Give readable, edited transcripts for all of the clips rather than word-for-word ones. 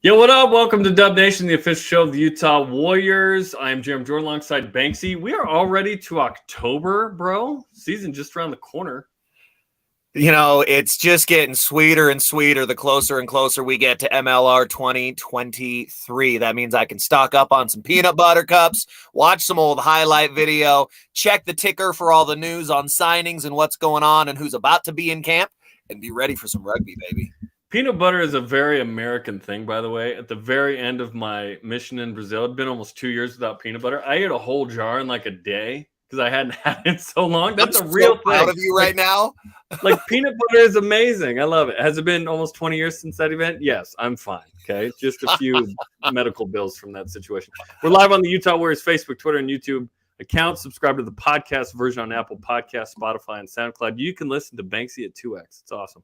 Yo, what up? Welcome to Dub Nation, the official show of the Utah Warriors. I am Jarom Jordan alongside Banksy. We are already to October, bro. Season just around the corner. You know, it's just getting sweeter and sweeter the closer and closer we get to MLR 2023. That means I can stock up on some peanut butter cups, watch some old highlight video, check the ticker for all the news on signings and what's going on and who's about to be in camp, and be ready for some rugby, baby. Peanut butter is a very American thing, by the way. At the very end of my mission in Brazil, it'd been almost 2 years without peanut butter. I ate a whole jar in like a day because I hadn't had it in so long. That's a real thing. Proud of you right now. Like peanut butter is amazing. I love it. Has it been almost 20 years since that event? Yes, I'm fine. Okay. Just a few medical bills from that situation. We're live on the Utah Warriors Facebook, Twitter, and YouTube accounts. Subscribe to the podcast version on Apple Podcasts, Spotify, and SoundCloud. You can listen to Banksy at 2X. It's awesome.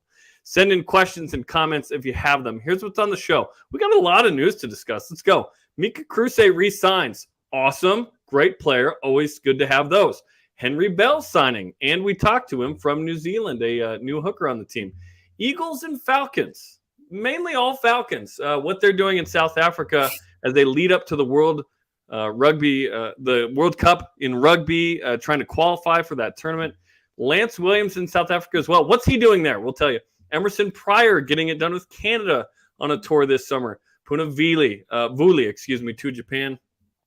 Send in questions and comments if you have them. Here's what's on the show. We got a lot of news to discuss. Let's go. Mika Krusa re-signs. Awesome. Great player. Always good to have those. Henry Bell signing. And we talked to him from New Zealand, a new hooker on the team. Eagles and Falcons. Mainly all Falcons. What they're doing in South Africa as they lead up to the World the World Cup in rugby, trying to qualify for that tournament. Lance Williams in South Africa as well. What's he doing there? We'll tell you. Emerson Prior getting it done with Canada on a tour this summer. Puna Vuli, to Japan.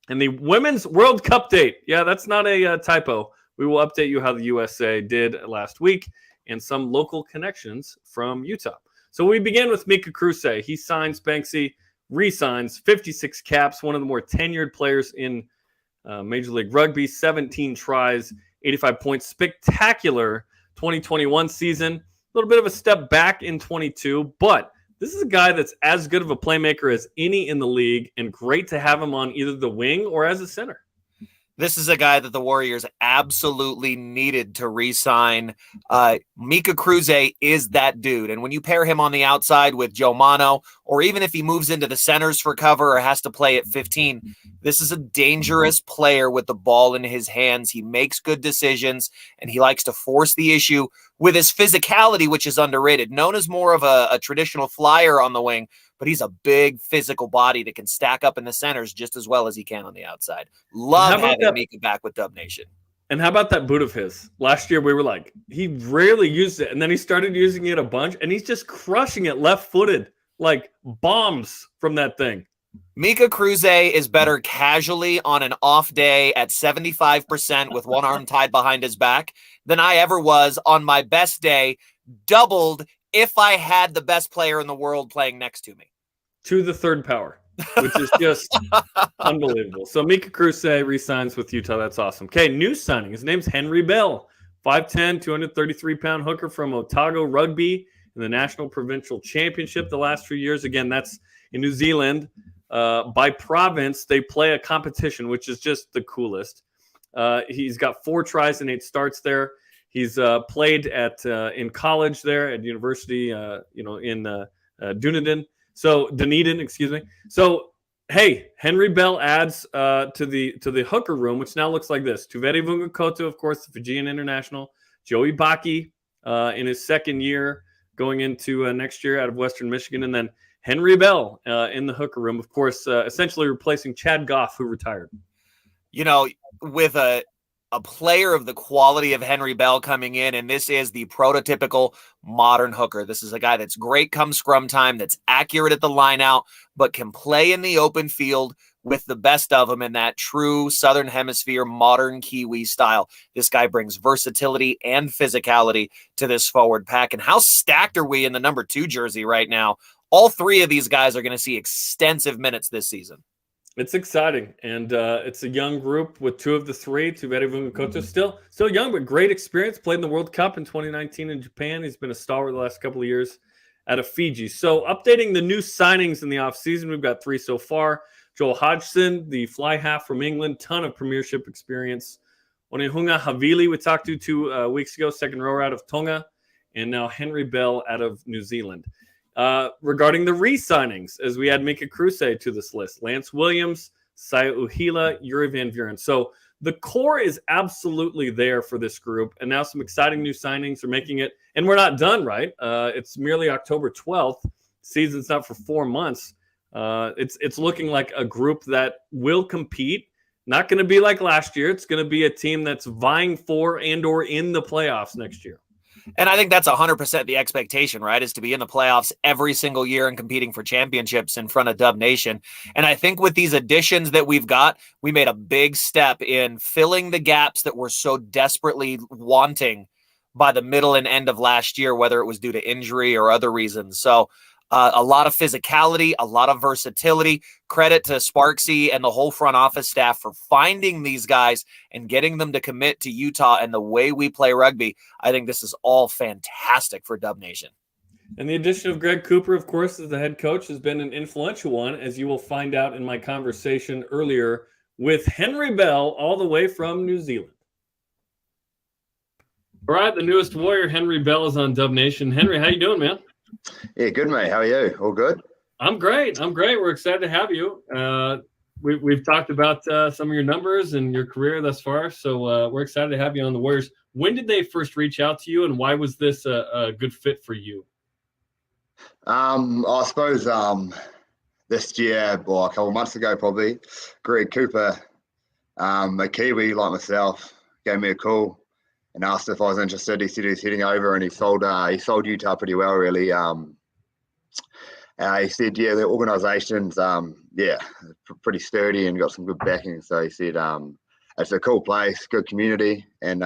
And the Women's World Cupdate. Yeah, that's not a typo. We will update you how the USA did last week and some local connections from Utah. So we begin with Mika Krusa. He signs Banksy, re-signs, 56 caps, one of the more tenured players in Major League Rugby, 17 tries, 85 points. Spectacular 2021 season. A little bit of a step back in 22, but this is a guy that's as good of a playmaker as any in the league, and great to have him on either the wing or as a center. This is a guy that the Warriors absolutely needed to re-sign. Mika Krusa is that dude. And when you pair him on the outside with Joe Mano, or even if he moves into the centers for cover or has to play at 15, this is a dangerous player with the ball in his hands. He makes good decisions, and he likes to force the issue with his physicality, which is underrated. Known as more of a traditional flyer on the wing, but he's a big physical body that can stack up in the centers just as well as he can on the outside. Love having Mika back with Dub Nation. And how about that boot of his? Last year we were like, he rarely used it, and then he started using it a bunch, and he's just crushing it left-footed, like bombs from that thing. Mika Krusa is better casually on an off day at 75% with one arm tied behind his back than I ever was on my best day, doubled if I had the best player in the world playing next to me. To the third power, which is just unbelievable. So Mika Krusa re-signs with Utah. That's awesome. Okay, new signing. His name's Henry Bell, 5'10", 233-pound hooker from Otago Rugby in the National Provincial Championship the last few years. Again, that's in New Zealand. By province, they play a competition, which is just the coolest. He's got 4 tries and 8 starts there. He's played in college there at university, in Dunedin. Dunedin, excuse me. So, hey, Henry Bell adds to the hooker room, which now looks like this. Tuveri Vungakoto, of course, the Fijian international. Joey Baki in his second year, going into next year out of Western Michigan, and then Henry Bell in the hooker room, of course, essentially replacing Chad Goff, who retired. You know, with a player of the quality of Henry Bell coming in, and this is the prototypical modern hooker. This is a guy that's great come scrum time, that's accurate at the line out, but can play in the open field with the best of them in that true Southern Hemisphere modern Kiwi style. This guy brings versatility and physicality to this forward pack. And how stacked are we in the number 2 jersey right now? All 3 of these guys are going to see extensive minutes this season. It's exciting, and it's a young group with 2 of the 3. Tuveri Vungakoto, still young, but great experience. Played in the World Cup in 2019 in Japan. He's been a stalwart the last couple of years out of Fiji. So updating the new signings in the offseason, we've got 3 so far. Joel Hodgson, the fly half from England, ton of premiership experience. Onehunga Havili, we talked to 2 weeks ago, second rower out of Tonga, and now Henry Bell out of New Zealand. Regarding the re-signings, as we add Mika Krusa to this list, Lance Williams, Saya Uhila, Yuri Van Vuren. So the core is absolutely there for this group, and now some exciting new signings are making it. And we're not done, right? It's merely October 12th. Season's not for 4 months. It's looking like a group that will compete. Not going to be like last year. It's going to be a team that's vying for and or in the playoffs next year. And I think that's 100% the expectation, right, is to be in the playoffs every single year and competing for championships in front of Dub Nation. And I think with these additions that we've got, we made a big step in filling the gaps that we're so desperately wanting by the middle and end of last year, whether it was due to injury or other reasons. So a lot of physicality, a lot of versatility. Credit to Sparksy and the whole front office staff for finding these guys and getting them to commit to Utah and the way we play rugby. I think this is all fantastic for Dub Nation. And the addition of Greg Cooper, of course, as the head coach, has been an influential one, as you will find out in my conversation earlier with Henry Bell, all the way from New Zealand. All right, the newest Warrior, Henry Bell, is on Dub Nation. Henry, how you doing, man? Yeah, good, mate. How are you? All good? I'm great. We're excited to have you. We've talked about some of your numbers and your career thus far, so we're excited to have you on the Warriors. When did they first reach out to you, and why was this a good fit for you? I suppose this year, or a couple of months ago probably, Greg Cooper, a Kiwi like myself, gave me a call and asked if I was interested. He said he was heading over, and he sold Utah pretty well, really. He said, yeah, the organisation's pretty sturdy and got some good backing. So he said it's a cool place, good community, and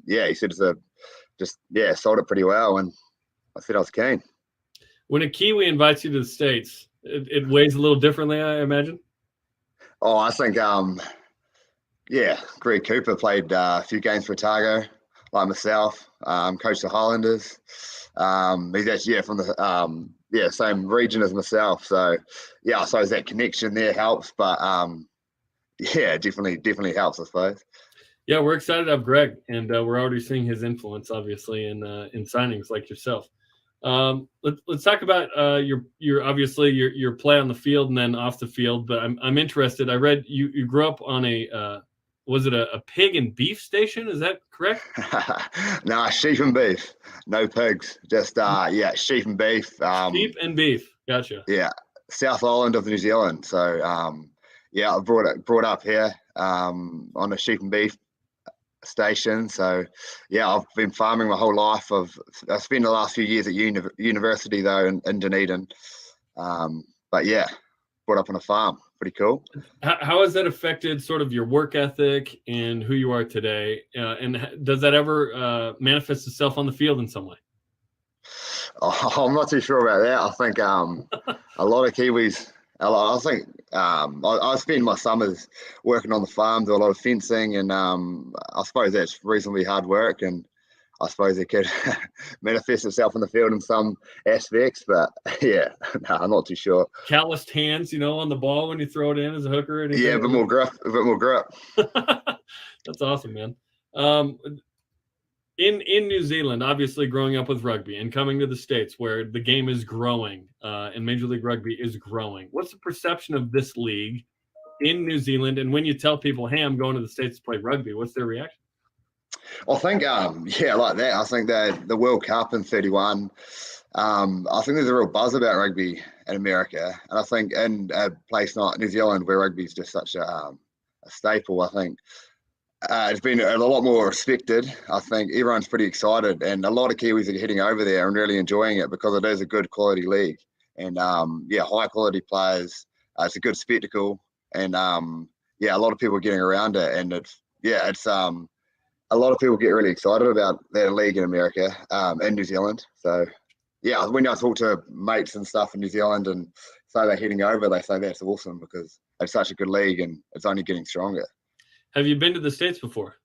he said sold it pretty well, and I said I was keen. When a Kiwi invites you to the States, it weighs a little differently, I imagine. Oh, I think Greg Cooper played a few games for Otago, like myself, coached the Highlanders. He's actually from the same region as myself. So I suppose that connection there helps. But definitely helps, I suppose. Yeah, we're excited to have Greg, and we're already seeing his influence, obviously, in signings like yourself. Let's talk about your play on the field and then off the field. But I'm interested. I read you grew up on was it a pig and beef station? Is that correct? No, sheep and beef. No pigs. Just sheep and beef. Sheep and beef. Gotcha. Yeah, South Island of New Zealand. So I brought up here on a sheep and beef station. So I've been farming my whole life. I've spent the last few years at university though in Dunedin. Brought up on a farm. Pretty cool. How has that affected sort of your work ethic and who you are today? And does that ever manifest itself on the field in some way? Oh, I'm not too sure about that. I think a lot of Kiwis. I think I spend my summers working on the farm, do a lot of fencing, and I suppose that's reasonably hard work, and I suppose it could manifest itself in the field in some aspects, but I'm not too sure. Calloused hands, on the ball when you throw it in as a hooker. Yeah, a bit more grip. That's awesome, man. In New Zealand, obviously growing up with rugby and coming to the States where the game is growing and Major League Rugby is growing, what's the perception of this league in New Zealand? And when you tell people, hey, I'm going to the States to play rugby, what's their reaction? I think, like that. I think that the World Cup in 31, I think there's a real buzz about rugby in America. And I think in a place like New Zealand where rugby is just such a staple, I think it's been a lot more respected. I think everyone's pretty excited. And a lot of Kiwis are heading over there and really enjoying it because it is a good quality league. And, high quality players. It's a good spectacle. And, a lot of people are getting around it. And it's a lot of people get really excited about that league in America, in New Zealand. So, when I talk to mates and stuff in New Zealand and say they're heading over, they say that's awesome because it's such a good league and it's only getting stronger. Have you been to the States before?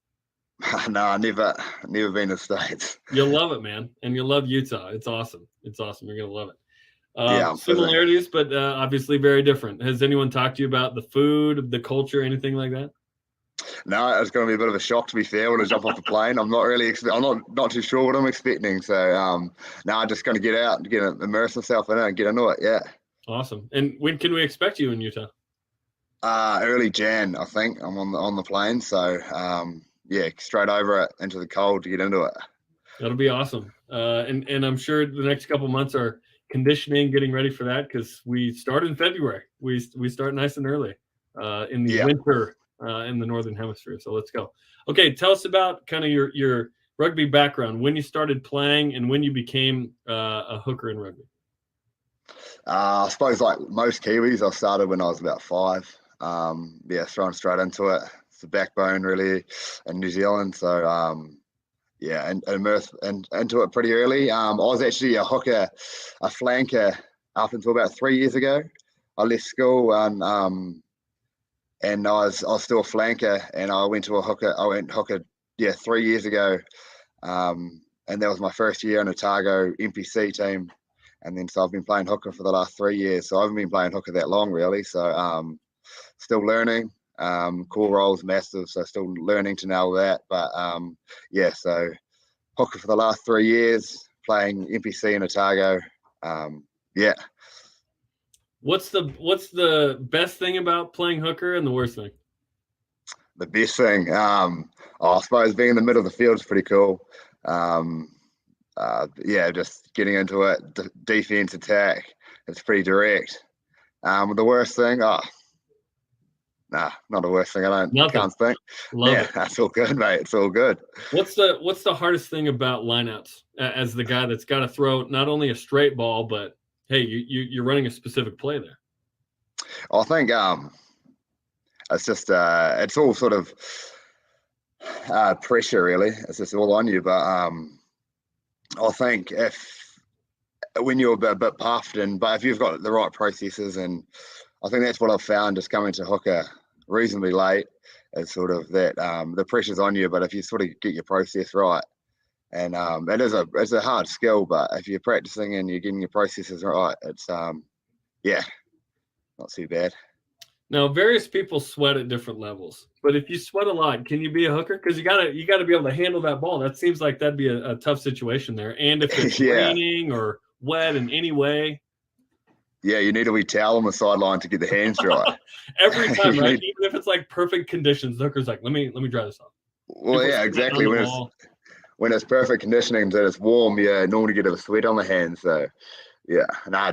No, never been to the States. You'll love it, man. And you'll love Utah. It's awesome. You're going to love it. Similarities, but obviously very different. Has anyone talked to you about the food, the culture, anything like that? No, it's going to be a bit of a shock, to be fair, when I jump off the plane. I'm not really I'm not too sure what I'm expecting. So, I'm just going to get out and immerse myself in it and get into it. Yeah. Awesome. And when can we expect you in Utah? Early Jan, I think. I'm on the plane. So, straight over it into the cold to get into it. That'll be awesome. And I'm sure the next couple months are conditioning, getting ready for that? Because we start in February. We start nice and early in the winter in the Northern Hemisphere. So let's go. Okay, tell us about kind of your rugby background, when you started playing and when you became a hooker in rugby. I suppose like most Kiwis, I started when I was about 5. Thrown straight into it. It's the backbone really in New Zealand. So and immersed into it pretty early. I was actually a hooker, a flanker up until about 3 years ago. I left school and I was still a flanker, and I went hooker 3 years ago. And that was my first year in Otago NPC team. And then so I've been playing hooker for the last 3 years. So I haven't been playing hooker that long really. So still learning. Core role's massive, so still learning to nail that. But so hooker for the last 3 years, playing NPC in Otago. What's the best thing about playing hooker and the worst thing? The best thing, I suppose being in the middle of the field is pretty cool. Just getting into it, defense, attack, it's pretty direct. The worst thing, not the worst thing. Can't think. Love it. That's all good, mate. It's all good. What's the hardest thing about lineouts as the guy that's got to throw not only a straight ball, but hey, you're running a specific play there? I think it's just it's all sort of pressure really. It's just all on you. But I think when you're a bit puffed, but if you've got the right processes, and I think that's what I've found just coming to hooker reasonably late, is sort of that the pressure's on you, but if you sort of get your process right, and it's a hard skill, but if you're practicing and you're getting your processes right, it's not too bad. Now, various people sweat at different levels, but if you sweat a lot, can you be a hooker? Because you gotta be able to handle that ball. That seems like that'd be a tough situation there. And if it's raining or wet in any way, you need a wee towel on the sideline to get the hands dry. Every time, right? Even if it's like perfect conditions, the hooker's like, let me dry this off. Well, exactly. When it's perfect conditioning and it's warm, normally get a sweat on the hands. So,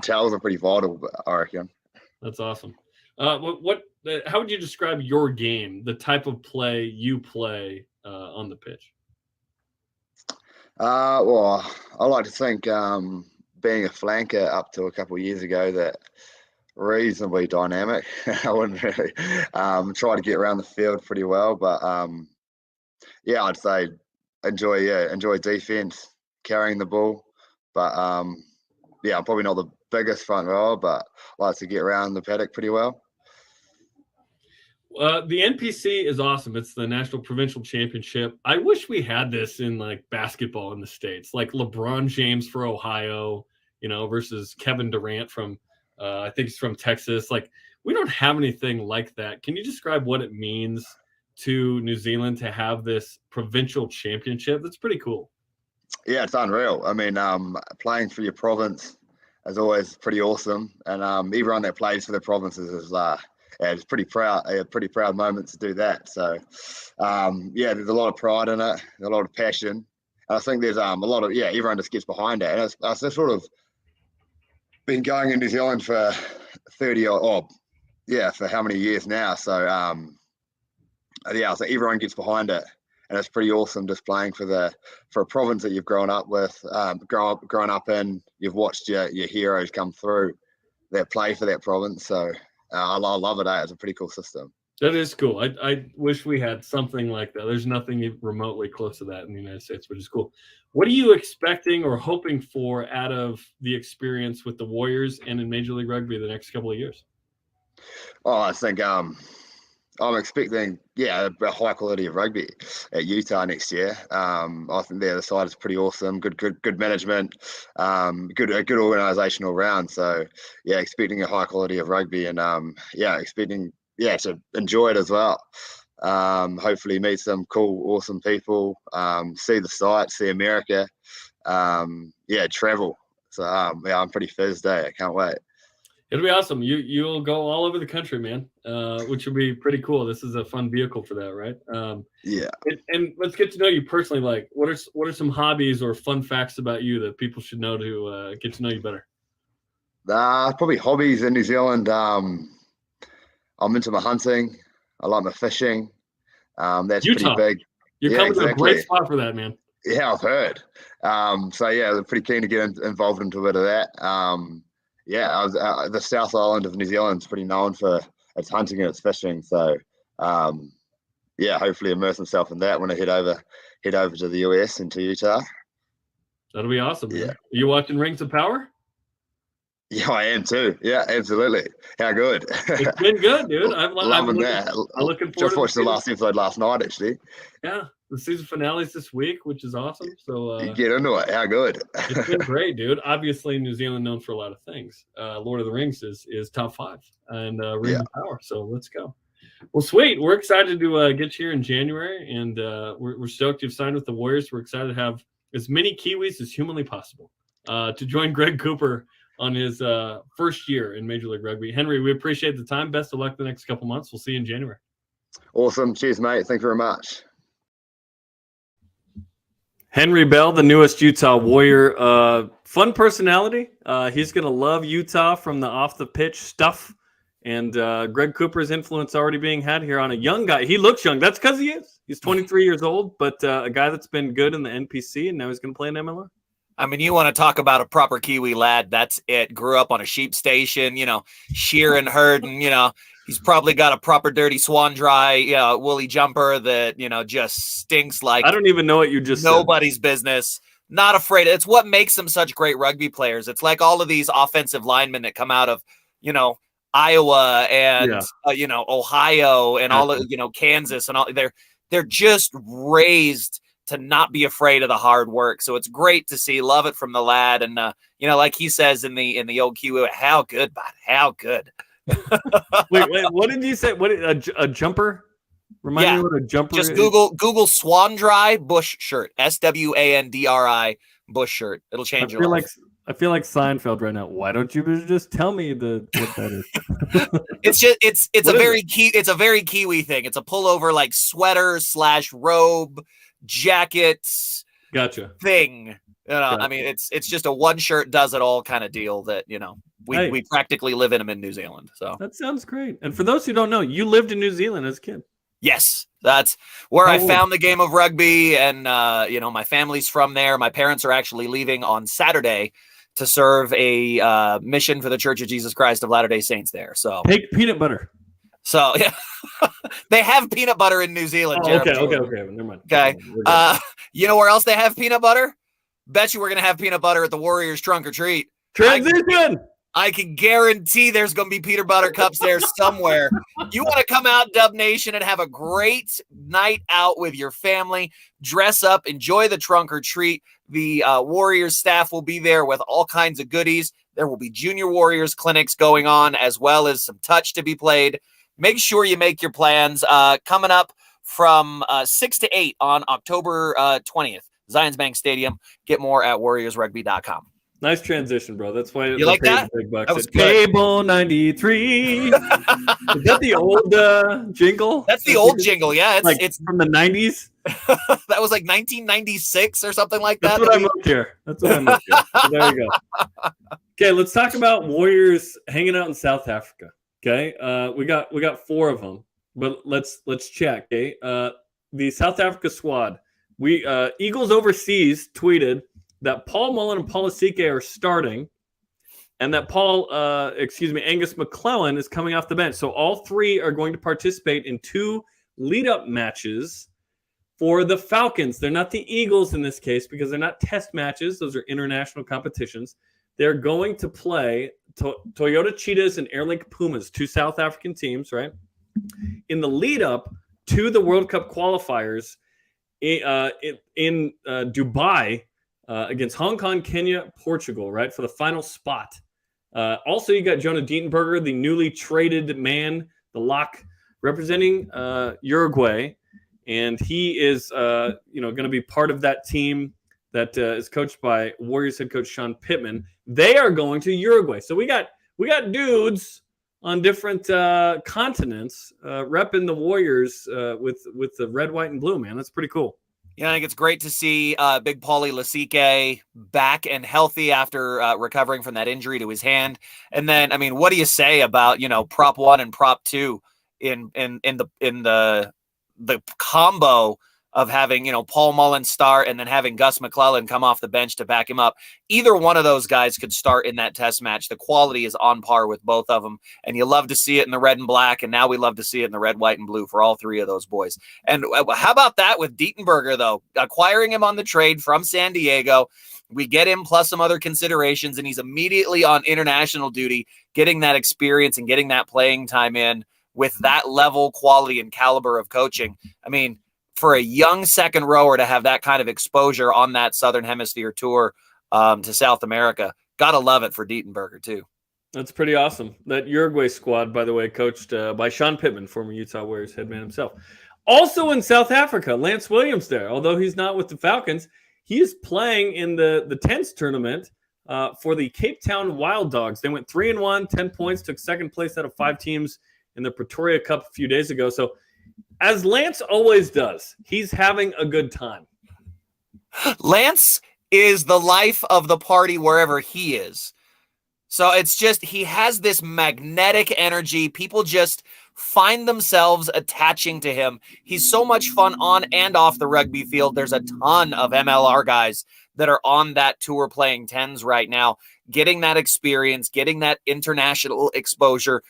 towels are pretty vital, I reckon. That's awesome. How would you describe your game, the type of play you play on the pitch? Well, I like to think being a flanker up to a couple of years ago, that reasonably dynamic. I wouldn't really try to get around the field pretty well, but I'd say enjoy defense, carrying the ball. But I'm probably not the biggest front rower, but like to get around the paddock pretty well. The NPC is awesome. It's the National Provincial Championship. I wish we had this in like basketball in the States, like LeBron James for Ohio, versus Kevin Durant from, I think he's from Texas. Like, we don't have anything like that. Can you describe what it means to New Zealand to have this provincial championship? That's pretty cool. Yeah, it's unreal. I mean, playing for your province is always pretty awesome. And everyone that plays for the provinces is it's pretty proud moment to do that. So, there's a lot of pride in it, a lot of passion. And I think there's a lot of, everyone just gets behind it. And it's sort of been going in New Zealand for 30 for how many years now. So, so everyone gets behind it. And it's pretty awesome just playing for a province that you've grown up with, grown up in. You've watched your heroes come through that play for that province. So I love it. It's a pretty cool system. That is cool. I wish we had something like that. There's nothing remotely close to that in the United States, which is cool. What are you expecting or hoping for out of the experience with the Warriors and in Major League Rugby the next couple of years? Oh, I think I'm expecting, a high quality of rugby at Utah next year. I think the side is pretty awesome. Good management, good organisation all round. So, expecting a high quality of rugby, and expecting to enjoy it as well. Hopefully meet some cool, awesome people. See the sights, see America. Travel. So I'm pretty fizzed. I can't wait. It'll be awesome. You'll go all over the country, man, which will be pretty cool. This is a fun vehicle for that, right? And let's get to know you personally. Like, what are some hobbies or fun facts about you that people should know to get to know you better? Probably hobbies in New Zealand. I'm into my hunting. I like my fishing. That's Utah. pretty big. You're coming to a great spot for that, man. Yeah, I've heard. So yeah, they're pretty keen to get involved into a bit of that. The South Island of New Zealand is pretty known for its hunting and its fishing. So hopefully immerse myself in that when I head over to the US and to Utah. That'll be awesome. Man. Yeah. Are you watching Rings of Power? Yeah, I am too. Yeah, absolutely. How good. It's been good, dude. Loving that. I'm looking forward just watched the last episode last night, actually. Yeah, the season finale's this week, which is awesome. So you get into it. How good. It's been great, dude. Obviously, New Zealand known for a lot of things. Lord of the Rings is top 5, and Rings of Power. So let's go. Well, sweet. We're excited to get you here in January, and we're stoked you've signed with the Warriors. We're excited to have as many Kiwis as humanly possible to join Greg Cooper on his first year in Major League Rugby. Henry, we appreciate the time. Best of luck the next couple months. We'll see you in January. Awesome. Cheers, mate. Thank you very much. Henry Bell, the newest Utah Warrior. Fun personality. He's going to love Utah from the off-the-pitch stuff. And Greg Cooper's influence already being had here on a young guy. He looks young. That's because he is. He's 23 years old, but a guy that's been good in the NPC, and now he's going to play in MLR. I mean, you want to talk about a proper Kiwi lad. That's it. Grew up on a sheep station, shearing, herding, he's probably got a proper dirty swan dry, woolly jumper that, just stinks like I don't even know what you just nobody's business. Not afraid. It's what makes them such great rugby players. It's like all of these offensive linemen that come out of, Iowa and, Ohio and all of, Kansas and all. They're just raised to not be afraid of the hard work. So it's great to see. Love it from the lad. And, like he says in the old Kiwi, how good, bud, how good. wait, what did you say? What a jumper? Remind me what a jumper just is. Google Swan Dry Bush shirt. SWANDRI Bush shirt. It'll change your life. I feel like Seinfeld right now. Why don't you just tell me what that is? It's a very Kiwi thing. It's a pullover like sweater / robe jacket. Gotcha. Thing. I mean, it's just a one shirt does it all kind of deal that, we practically live in them in New Zealand. So that sounds great. And for those who don't know, you lived in New Zealand as a kid. Yes, that's where I found the game of rugby. And, my family's from there. My parents are actually leaving on Saturday to serve a mission for the Church of Jesus Christ of Latter-day Saints there. So take peanut butter. So yeah, they have peanut butter in New Zealand. Okay. Never mind. Okay. You know where else they have peanut butter? Bet you we're going to have peanut butter at the Warriors trunk or treat. Transition. I can guarantee there's going to be peanut butter cups there somewhere. You want to come out, Dub Nation, and have a great night out with your family. Dress up, enjoy the trunk or treat. The Warriors staff will be there with all kinds of goodies. There will be Junior Warriors clinics going on, as well as some touch to be played. Make sure you make your plans. Coming up from 6 to 8 on October 20th, Zions Bank Stadium. Get more at warriorsrugby.com. Nice transition, bro. That's why you like that. Big bucks. That was Cable 93. Is that the old jingle? That's the old jingle. Yeah, it's from the 90s. That was like 1996 or something like that. That's what I moved here. So there you go. Okay, let's talk about Warriors hanging out in South Africa. Okay, we got 4 of them, but let's check. Okay, the South Africa squad. We Eagles Overseas tweeted that Paul Mullen and Paul Asike are starting, and that Angus McClellan is coming off the bench. So all 3 are going to participate in 2 lead-up matches for the Falcons. They're not the Eagles in this case because they're not test matches. Those are international competitions. They're going to play Toyota Cheetahs and Airlink Pumas, 2 South African teams, right? In the lead-up to the World Cup qualifiers in Dubai, against Hong Kong, Kenya, Portugal, right, for the final spot. Also, you got Jonah Dietenberger, the newly traded man, the lock, representing Uruguay, and he is, going to be part of that team that is coached by Warriors head coach Sean Pittman. They are going to Uruguay, so we got dudes on different continents repping the Warriors with the red, white, and blue. Man, that's pretty cool. Yeah, I think it's great to see Big Paulie Lasike back and healthy after recovering from that injury to his hand. And then, I mean, what do you say about prop 1 and prop 2 in the combo of having Paul Mullen start and then having Gus McClellan come off the bench to back him up? Either one of those guys could start in that test match. The quality is on par with both of them, and you love to see it in the red and black, and now we love to see it in the red, white, and blue for all three of those boys. And how about that with Dietenberger, though? Acquiring him on the trade from San Diego, we get him plus some other considerations, and he's immediately on international duty, getting that experience and getting that playing time in with that level, quality, and caliber of coaching. I mean, for a young second rower to have that kind of exposure on that Southern Hemisphere tour to South America, gotta love it for Dietenberger too. That's pretty awesome. That Uruguay squad, by the way, coached by Sean Pittman, former Utah Warriors head man himself. Also in South Africa, Lance Williams there. Although he's not with the Falcons, he is playing in the TENS tournament for the Cape Town Wild Dogs. They went 3-1, 10 points, took second place out of 5 teams in the Pretoria Cup a few days ago. So as Lance always does, he's having a good time. Lance is the life of the party wherever he is. So it's just, he has this magnetic energy. People just find themselves attaching to him. He's so much fun on and off the rugby field. There's a ton of MLR guys that are on that tour playing TENS right now, getting that experience, getting that international exposure,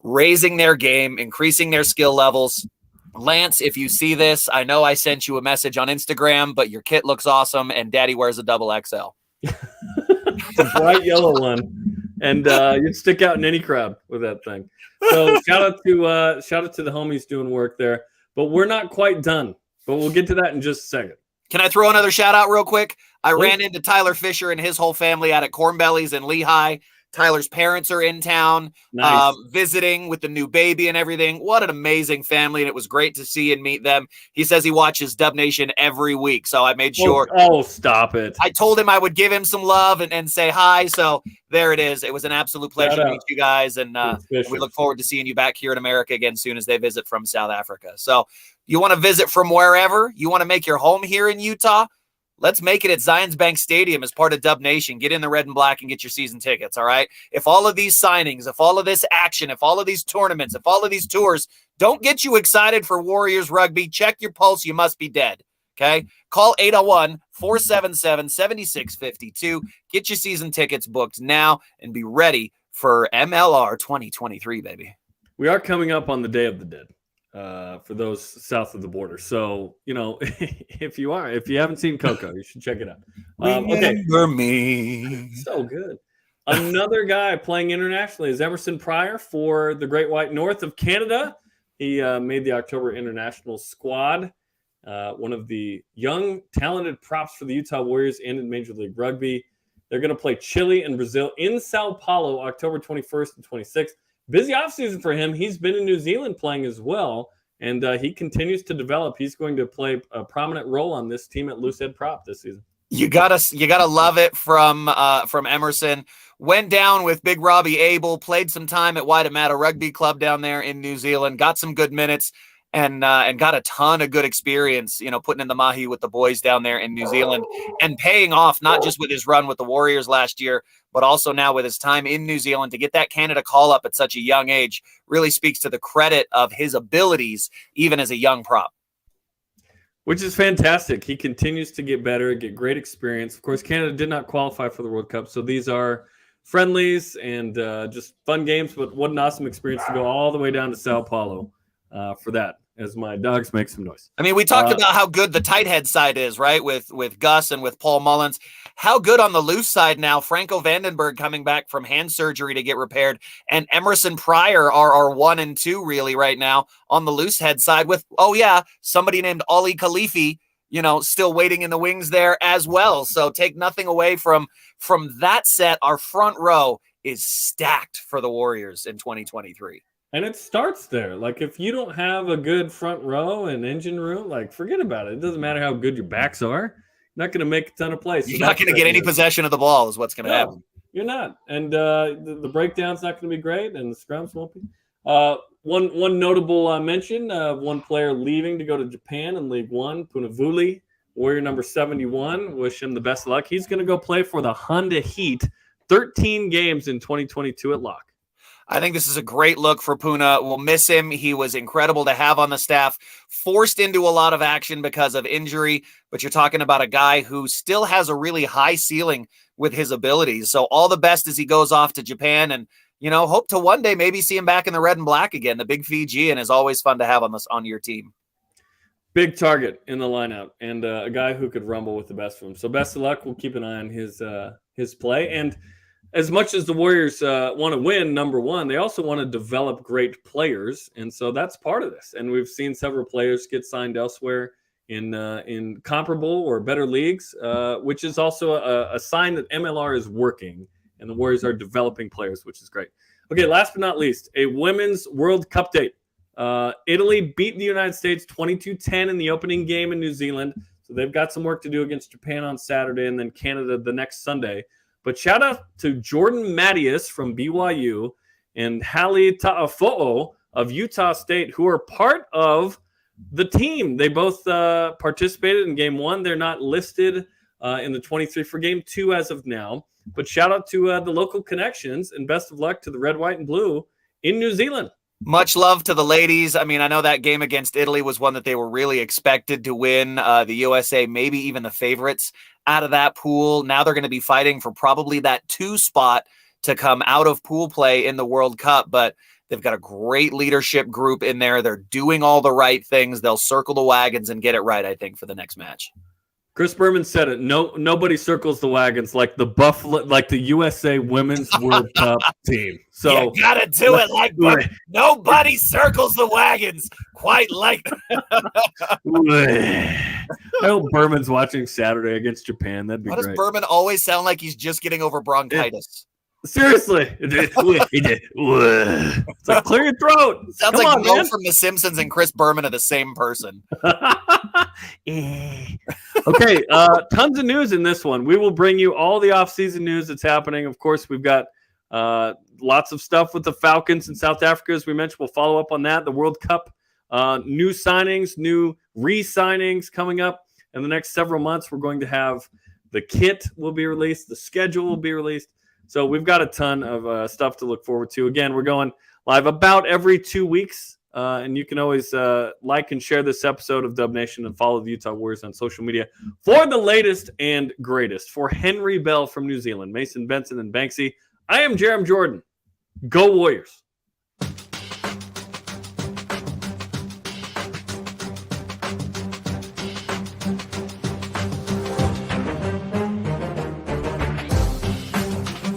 raising their game, increasing their skill levels. Lance, if you see this, I know I sent you a message on Instagram, but your kit looks awesome, and Daddy wears a double XL. The bright yellow one, and you'd stick out in any crowd with that thing. So shout out to the homies doing work there. But we're not quite done. But we'll get to that in just a second. Can I throw another shout out real quick? I ran into Tyler Fisher and his whole family out at Cornbelly's in Lehigh. Tyler's parents are in town, nice. Visiting with the new baby and everything. What an amazing family, and it was great to see and meet them. He says he watches Dub Nation every week, so I made sure. Oh, stop it. I told him I would give him some love and say hi, so there it is. It was an absolute pleasure to meet you guys, and we look forward to seeing you back here in America again soon as they visit from South Africa. So you want to visit from wherever? You want to make your home here in Utah? Let's make it at Zions Bank Stadium as part of Dub Nation. Get in the red and black and get your season tickets, all right? If all of these signings, if all of this action, if all of these tournaments, if all of these tours don't get you excited for Warriors rugby, check your pulse. You must be dead, okay? Call 801-477-7652. Get your season tickets booked now and be ready for MLR 2023, baby. We are coming up on the Day of the Dead. For those south of the border. So, if you haven't seen Coco, you should check it out. Remember me. So good. Another guy playing internationally is Emerson Prior for the Great White North of Canada. He made the October international squad. One of the young, talented props for the Utah Warriors and in Major League Rugby. They're going to play Chile and Brazil in Sao Paulo, October 21st and 26th. Busy offseason for him. He's been in New Zealand playing as well, and he continues to develop. He's going to play a prominent role on this team at Loosehead Prop this season. You gotta love it from Emerson. Went down with Big Robbie Abel, played some time at Waitemata Rugby Club down there in New Zealand, got some good minutes, and got a ton of good experience, putting in the mahi with the boys down there in New Zealand and paying off, not just with his run with the Warriors last year, but also now with his time in New Zealand. To get that Canada call up at such a young age really speaks to the credit of his abilities, even as a young prop. Which is fantastic. He continues to get better, get great experience. Of course, Canada did not qualify for the World Cup, so these are friendlies and just fun games, but what an awesome experience to go all the way down to Sao Paulo for that, as my dogs make some noise. I mean, we talked about how good the tight head side is, right, with Gus and with Paul Mullins. How good on the loose side now, Franco Vandenberg coming back from hand surgery to get repaired, and Emerson Prior are our 1 and 2 really right now on the loose head side with, somebody named Ali Khalifi, still waiting in the wings there as well. So take nothing away from that set. Our front row is stacked for the Warriors in 2023. And it starts there. Like, if you don't have a good front row and engine room, forget about it. It doesn't matter how good your backs are. You're not going to make a ton of plays. You're not going to get any possession of the ball is what's going to happen. You're not. And the breakdown's not going to be great, and the scrums won't be. One notable mention of one player leaving to go to Japan in League One, Puna Vuli, Warrior number 71. Wish him the best of luck. He's going to go play for the Honda Heat. 13 games in 2022 at lock. I think this is a great look for Puna. We'll miss him. He was incredible to have on the staff, forced into a lot of action because of injury, but you're talking about a guy who still has a really high ceiling with his abilities. So all the best as he goes off to Japan, and, hope to one day maybe see him back in the red and black again. The big Fijian is always fun to have on your team. Big target in the lineup, and a guy who could rumble with the best of them. So best of luck. We'll keep an eye on his play. And as much as the Warriors want to win, number one, they also want to develop great players, and so that's part of this. And we've seen several players get signed elsewhere in comparable or better leagues, which is also a sign that MLR is working, and the Warriors are developing players, which is great. Okay, last but not least, a women's World Cupdate. Italy beat the United States 22-10 in the opening game in New Zealand, so they've got some work to do against Japan on Saturday and then Canada the next Sunday. But shout out to Jordan Mattias from BYU and Hallie Ta'afo'o of Utah State, who are part of the team. They both participated in game one. They're not listed in the 23 for game two as of now. But shout out to the local connections, and best of luck to the red, white, and blue in New Zealand. Much love to the ladies. I mean, I know that game against Italy was one that they were really expected to win. The USA, maybe even the favorites out of that pool. Now they're going to be fighting for probably that 2 spot to come out of pool play in the World Cup. But they've got a great leadership group in there. They're doing all the right things. They'll circle the wagons and get it right, I think, for the next match. Chris Berman said it. Nobody circles the wagons like the USA Women's World Cup team. So you gotta do it like nobody circles the wagons quite like. I hope Berman's watching Saturday against Japan. That'd be great. Why does Berman always sound like he's just getting over bronchitis? Seriously, it's like clear your throat. Sounds Come like on, Mo man. from The Simpsons and Chris Berman are the same person. Okay, tons of news in this one. We will bring you all the off-season news that's happening. Of course, we've got lots of stuff with the Falcons in South Africa, as we mentioned. We'll follow up on that. The World Cup, new signings, new re-signings coming up in the next several months. We're going to have the kit will be released. The schedule will be released. So we've got a ton of stuff to look forward to. Again, we're going live about every 2 weeks. And you can always like and share this episode of Dub Nation and follow the Utah Warriors on social media for the latest and greatest. For Henry Bell from New Zealand, Mason Benson and Banksy, I am Jarom Jordan. Go Warriors.